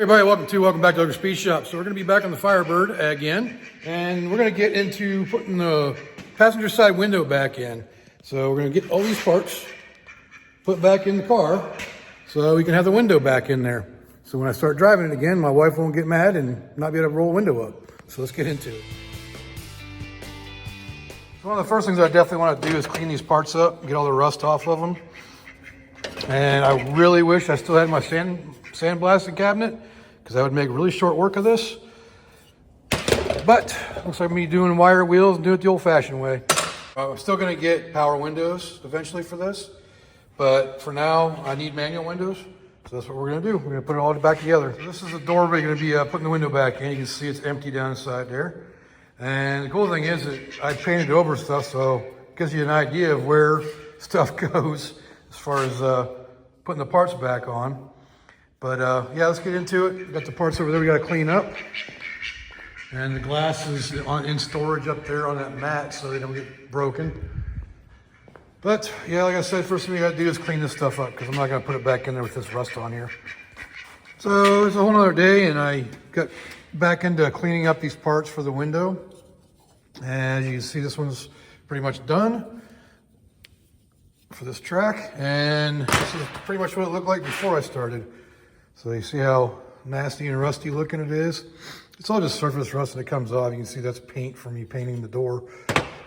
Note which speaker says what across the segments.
Speaker 1: Hey everybody, welcome back to Ogre Speed Shop. So we're going to be back on the Firebird again, and we're going to get into putting the passenger side window back in. So we're going to get all these parts put back in the car so we can have the window back in there. So when I start driving it again, my wife won't get mad and not be able to roll the window up. So let's get into it. So one of the first things I definitely want to do is clean these parts up, get all the rust off of them. And I really wish I still had my sandblasting cabinet, because that would make really short work of this. But looks like me doing wire wheels and do it the old-fashioned way. I'm still going to get power windows eventually for this, but for now I need manual windows, so that's what we're going to do. We're going to put it all back together. So this is the door we're going to be putting the window back in. You can see it's empty down inside there. And the cool thing is that I painted over stuff, so it gives you an idea of where stuff goes as far as putting the parts back on. But yeah, let's get into it. We've got the parts over there we got to clean up. And the glass is in storage up there on that mat so they don't get broken. But yeah, like I said, first thing we got to do is clean this stuff up, because I'm not going to put it back in there with this rust on here. So it's a whole nother day, and I got back into cleaning up these parts for the window. And as you can see, this one's pretty much done for this track. And this is pretty much what it looked like before I started. So you see how nasty and rusty looking it is. It's all just surface rust and it comes off. You can see that's paint from me painting the door.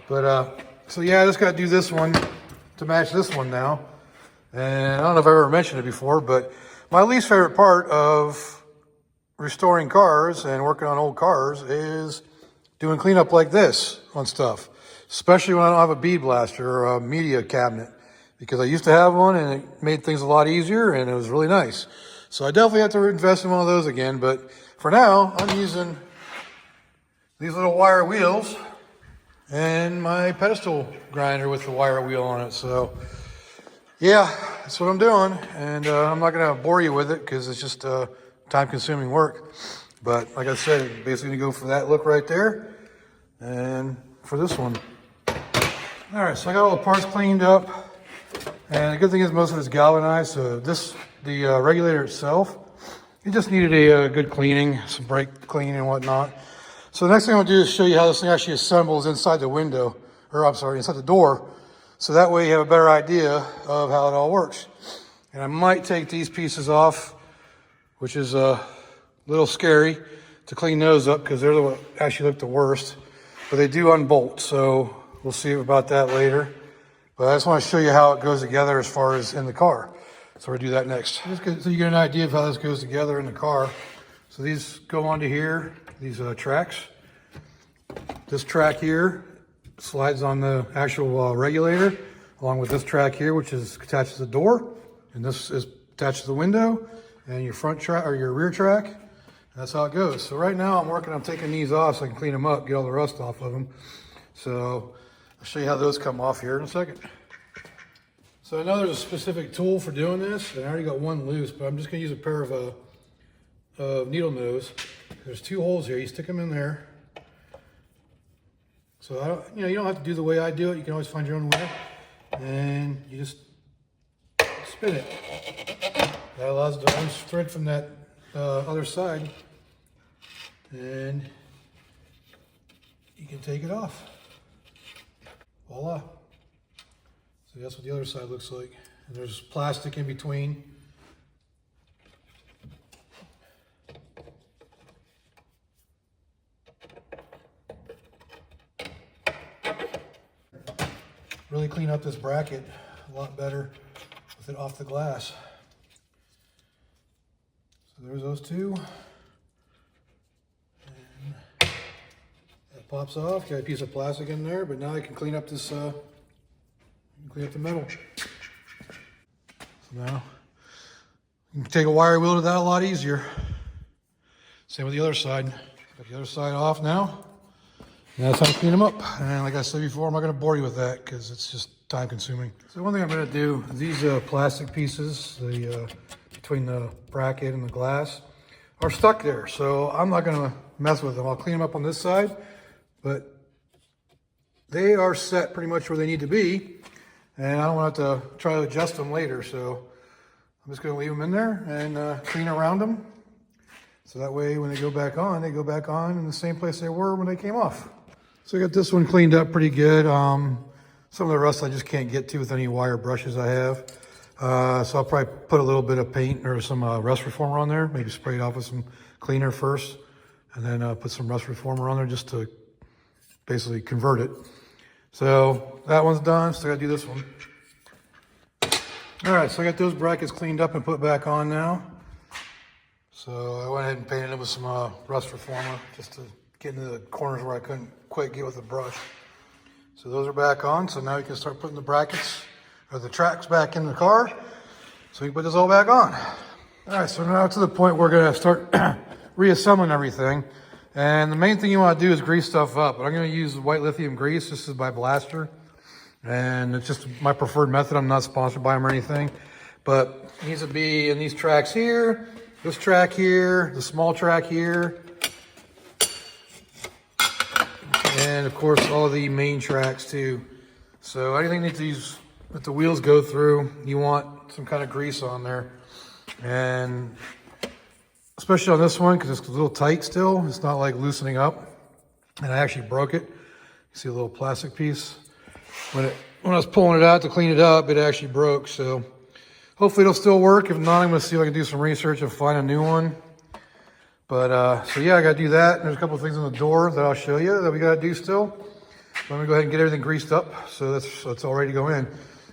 Speaker 1: But so yeah, I just got to do this one to match this one now. And I don't know if I've ever mentioned it before, but my least favorite part of restoring cars and working on old cars is doing cleanup like this on stuff, especially when I don't have a bead blaster or a media cabinet, because I used to have one and it made things a lot easier and it was really nice. So I definitely have to invest in one of those again, but for now, I'm using these little wire wheels and my pedestal grinder with the wire wheel on it. So yeah, that's what I'm doing. And I'm not gonna bore you with it because it's just time-consuming work. But like I said, it's basically gonna go for that look right there and for this one. All right, so I got all the parts cleaned up. And the good thing is most of it's galvanized, so the regulator itself, it just needed a good cleaning, some brake cleaning and whatnot. So the next thing I'm gonna do is show you how this thing actually assembles inside the window, or I'm sorry, inside the door. So that way you have a better idea of how it all works. And I might take these pieces off, which is a little scary to clean those up because they're what actually look the worst. But they do unbolt, so we'll see about that later. But I just want to show you how it goes together as far as in the car. So we'll do that next. So you get an idea of how this goes together in the car. So these go onto here, these tracks. This track here slides on the actual regulator, along with this track here, which is attached to the door. And this is attached to the window, and your front track or your rear track. And that's how it goes. So right now I'm working on taking these off so I can clean them up, get all the rust off of them. So I'll show you how those come off here in a second. So I know there's a specific tool for doing this, and I already got one loose, but I'm just gonna use a pair of needle nose. There's two holes here, you stick them in there. So you don't have to do the way I do it, you can always find your own way. And you just spin it. That allows it to unthread from that other side. And you can take it off. Voila. So that's what the other side looks like. And there's plastic in between. Really clean up this bracket a lot better with it off the glass. So there's those two. And that pops off. Got a piece of plastic in there, but now I can clean up this clean up the metal. So now you can take a wire wheel to that a lot easier. Same with the other side. Got the other side off now. And that's how to clean them up. And like I said before, I'm not going to bore you with that because it's just time consuming. So one thing I'm going to do, these plastic pieces, between the bracket and the glass, are stuck there. So I'm not going to mess with them. I'll clean them up on this side, but they are set pretty much where they need to be. And I don't want to have to try to adjust them later, so I'm just going to leave them in there and clean around them. So that way when they go back on in the same place they were when they came off. So I got this one cleaned up pretty good. Some of the rust I just can't get to with any wire brushes I have. So I'll probably put a little bit of paint or some rust reformer on there, maybe spray it off with some cleaner first, and then put some rust reformer on there just to basically convert it. So that one's done, still gotta do this one. All right, so I got those brackets cleaned up and put back on now. So I went ahead and painted it with some rust reformer just to get into the corners where I couldn't quite get with the brush. So those are back on, so now we can start putting the brackets or the tracks back in the car. So we can put this all back on. All right, so now to the point where we're gonna start reassembling everything. And the main thing you wanna do is grease stuff up. But I'm gonna use white lithium grease. This is by Blaster. And it's just my preferred method. I'm not sponsored by them or anything. But it needs to be in these tracks here, this track here, the small track here, and of course all the main tracks too. So anything that the wheels go through, you want some kind of grease on there. And especially on this one, because it's a little tight still, it's not like loosening up. And I actually broke it. You see a little plastic piece. When I was pulling it out to clean it up, it actually broke. So hopefully it'll still work. If not, I'm gonna see if I can do some research and find a new one. But so yeah, I gotta do that. And there's a couple of things on the door that I'll show you that we gotta do still. So I'm gonna go ahead and get everything greased up. So that's all ready to go in.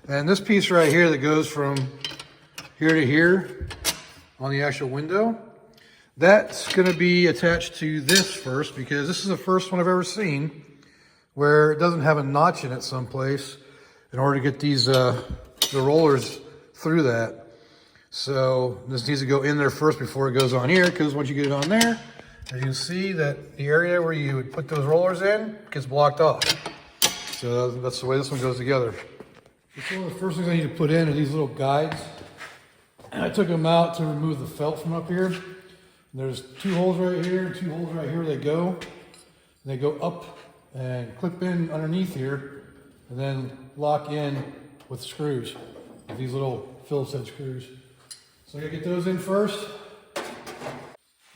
Speaker 1: And this piece right here that goes from here to here on the actual window, that's gonna be attached to this first, because this is the first one I've ever seen where it doesn't have a notch in it someplace in order to get these the rollers through that. So this needs to go in there first before it goes on here, because once you get it on there, as you can see that the area where you would put those rollers in gets blocked off. So that's the way this one goes together. So one of the first things I need to put in are these little guides. And I took them out to remove the felt from up here. And there's 2 holes right here and 2 holes right here they go. And they go up and clip in underneath here and then lock in with screws, with these little Phillips head screws. So I gotta get those in first.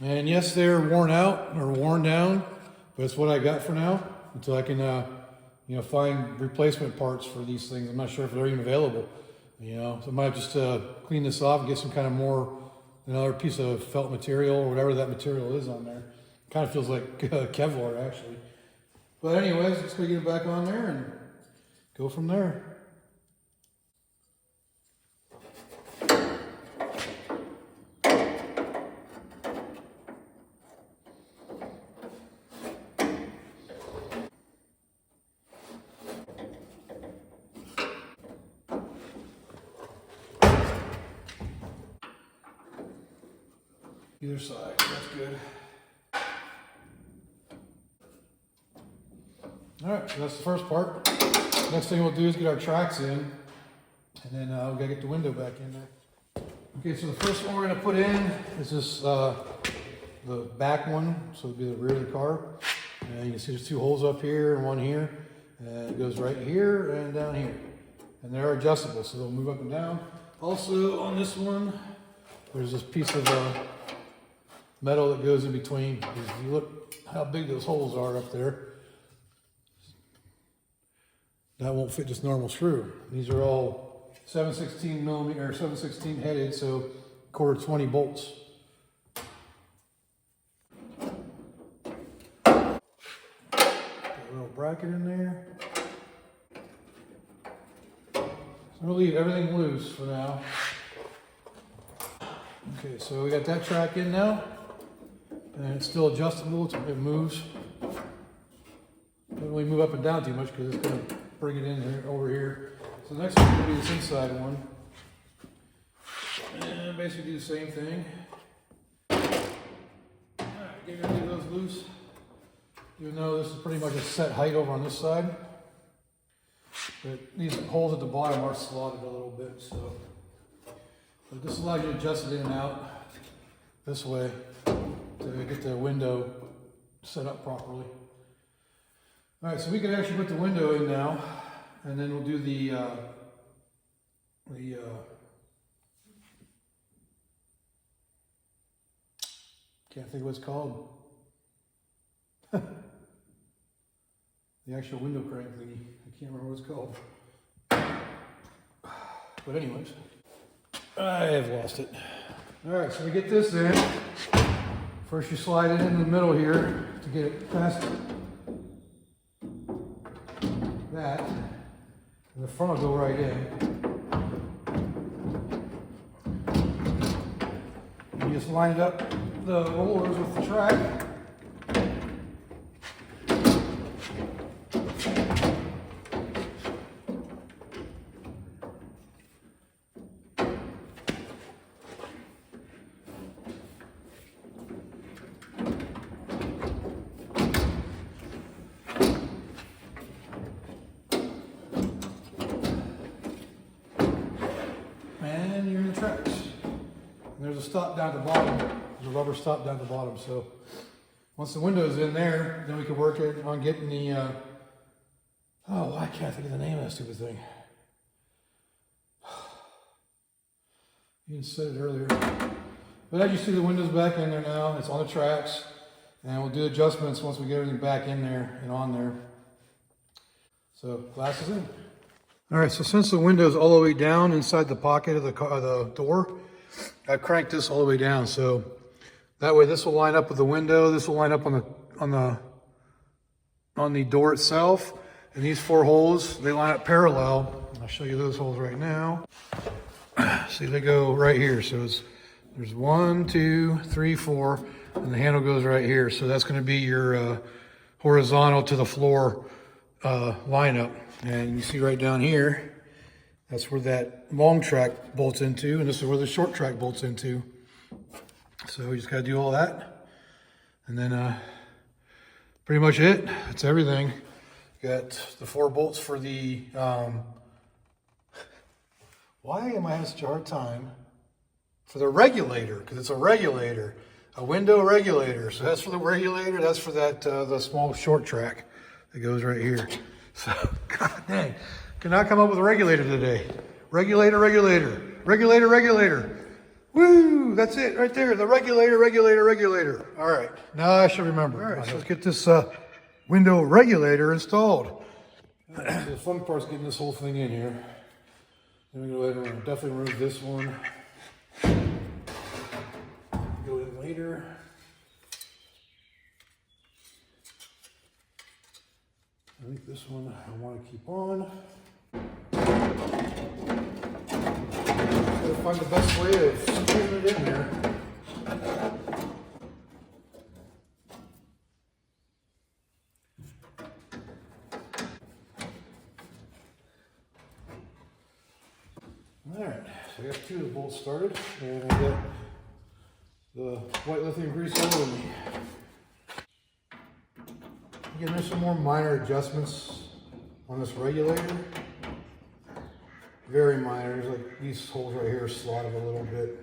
Speaker 1: And yes, they're worn out or worn down, but it's what I got for now until I can find replacement parts for these things. I'm not sure if they're even available. So I might just clean this off and get some kind of another piece of felt material or whatever that material is on there. Kind of feels like Kevlar actually. But anyways, let's go get it back on there and go from there. Either side, that's good. All right, so that's the first part. Next thing we'll do is get our tracks in, and then we gotta get the window back in there. Okay, so the first one we're gonna put in is this, the back one, so it'll be the rear of the car. And you can see there's 2 holes up here and 1 here, and it goes right here and down here. And they're adjustable, so they'll move up and down. Also on this one, there's this piece of metal that goes in between. If you look how big those holes are up there, that won't fit just normal screw. These are all 7/16 millimeter or 7/16 headed, so 1/4 bolts. Got a little bracket in there. So I'm gonna leave everything loose for now. Okay, so we got that track in now. And it's still adjustable, it moves. Doesn't really move up and down too much because it's going to bring it in here, over here. So the next one will be this inside one. And basically do the same thing. Alright, get rid of those loose. Even though this is pretty much a set height over on this side. But these holes at the bottom are slotted a little bit, so. But this allows you to adjust it in and out this way to get the window set up properly. All right, so we can actually put the window in now, and then we'll do the Can't think of what it's called. The actual window crank thingy. I can't remember what it's called. But anyways, I have lost it. All right, so we get this in. First you slide it in the middle here to get it past that. And the front will go right in. You just line up the rollers with the track. And you're in the tracks. And there's a stop down at the bottom. There's a rubber stop down at the bottom. So once the window's in there, then we can work it on getting the, oh, I can't think of the name of that stupid thing. You said it earlier. But as you see, the window's back in there now. It's on the tracks. And we'll do adjustments once we get everything back in there and on there. So glass is in. All right, so since the window's all the way down inside the pocket of the car, the door, I've cranked this all the way down. So that way this will line up with the window. This will line up on the door itself. And these 4 holes, they line up parallel. I'll show you those holes right now. See, they go right here. So there's 1, 2, 3, 4, and the handle goes right here. So that's going to be your horizontal to the floor lineup. And you see right down here, that's where that long track bolts into, and this is where the short track bolts into. So we just got to do all that, and then pretty much it. That's everything. Got the 4 bolts for the. Why am I having such a hard time? For the regulator, because it's a regulator, a window regulator. So that's for the regulator. That's for that the small short track that goes right here. So, god dang, cannot come up with a regulator today. Regulator, regulator, regulator, regulator. Woo, that's it right there. The regulator, regulator, regulator. All right, now I should remember. All right, so let's get this window regulator installed. So the fun part's getting this whole thing in here. Then we go ahead and definitely remove this one. Go in later. I think this one I want to keep on. Gotta find the best way of screwing it in there. Alright, so I got 2 of the bolts started, and I got the white lithium grease all over me. Again, there's some more minor adjustments on this regulator. Very minor. There's like these holes right here slotted a little bit.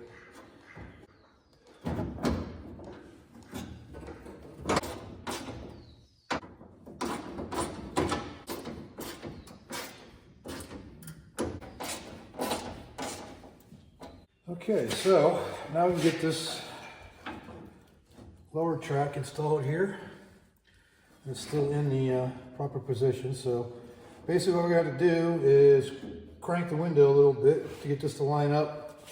Speaker 1: Okay, so now we can get this lower track installed here. It's still in the proper position. So basically what we got to do is crank the window a little bit to get this to line up.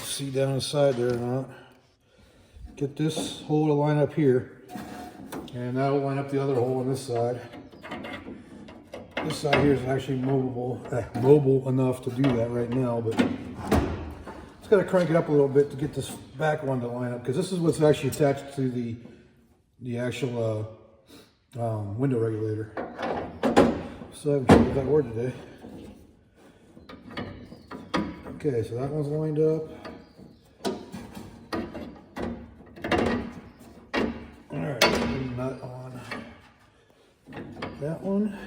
Speaker 1: See down the side there or not. Get this hole to line up here. And that'll line up the other hole on this side. This side here is actually mobile enough to do that right now, but just got to crank it up a little bit to get this back one to line up, because this is what's actually attached to the actual window regulator. So I haven't tried that word today. Okay, so that one's lined up. All right, put a nut on that one.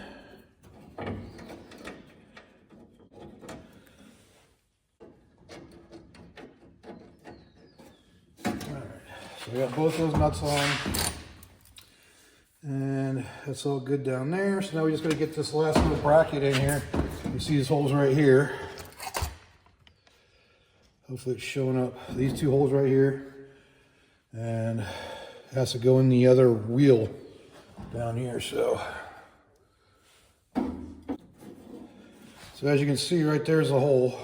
Speaker 1: All right, so we got both those nuts on. And that's all good down there. So now we just got to get this last little bracket in here. You see these holes right here. Hopefully it's showing up. These 2 holes right here. and it has to go in the other wheel down here. So as you can see, right there's a hole.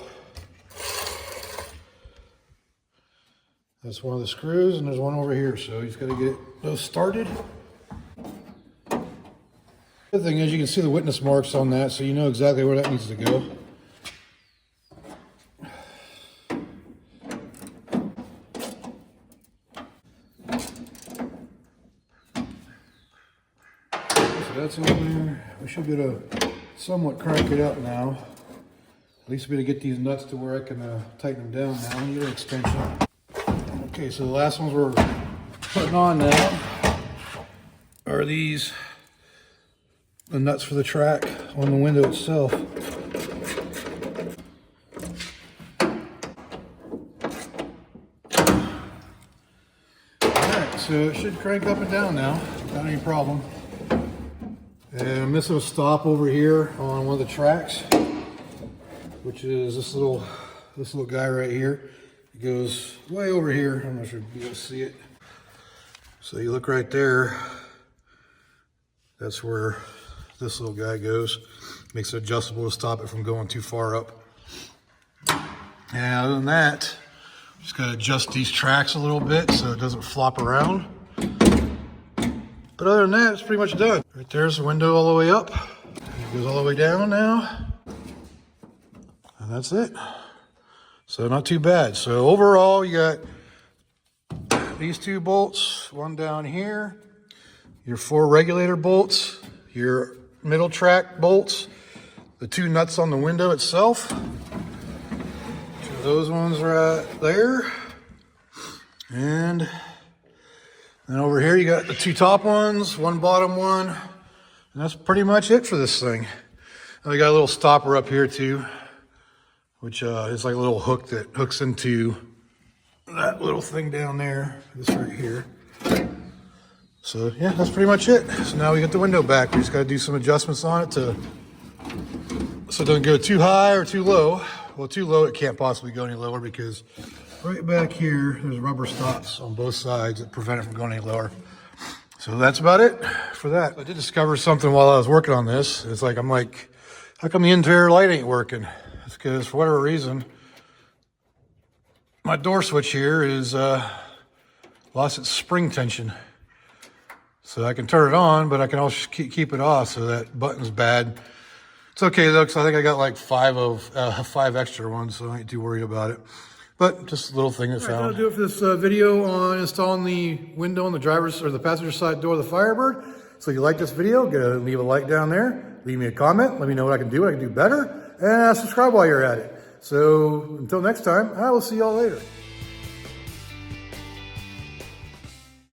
Speaker 1: That's one of the screws, and there's one over here. So you just got to get those started. The thing is, you can see the witness marks on that, so you know exactly where that needs to go. So that's in there. We should be able to somewhat crank it up now. At least be able to get these nuts to where I can tighten them down now and get an extension. Okay, so the last ones we're putting on now are these, the nuts for the track on the window itself. Alright, so it should crank up and down now without any problem. And I'm missing a stop over here on one of the tracks, which is this little guy right here. It goes way over here. I'm not sure if you can see it. So you look right there. That's where this little guy goes. Makes it adjustable to stop it from going too far up. And other than that, just gotta adjust these tracks a little bit so it doesn't flop around. But other than that, it's pretty much done. Right there's the window all the way up. It goes all the way down now. And that's it. So not too bad. So overall, you got these 2 bolts, one down here, your 4 regulator bolts, your middle track bolts, the 2 nuts on the window itself. So those ones right there. And then over here you got the 2 top ones, 1 bottom one. And that's pretty much it for this thing. And we got a little stopper up here too, which is like a little hook that hooks into that little thing down there, this right here. So yeah, that's pretty much it. So now we get the window back. We just got to do some adjustments on it so it doesn't go too high or too low. Well, too low, it can't possibly go any lower because right back here, there's rubber stops on both sides that prevent it from going any lower. So that's about it for that. I did discover something while I was working on this. I'm like, how come the interior light ain't working? It's because for whatever reason, my door switch here is lost its spring tension. So I can turn it on, but I can also keep it off, so that button's bad. It's okay though, because I think I got like 5 extra ones, so I ain't too worried about it. But just a little thing I found. That'll do it for this video on installing the window on the driver's or the passenger side door of the Firebird. So if you like this video, leave a like down there, leave me a comment, let me know what I can do better, and subscribe while you're at it. So until next time, I will see y'all later.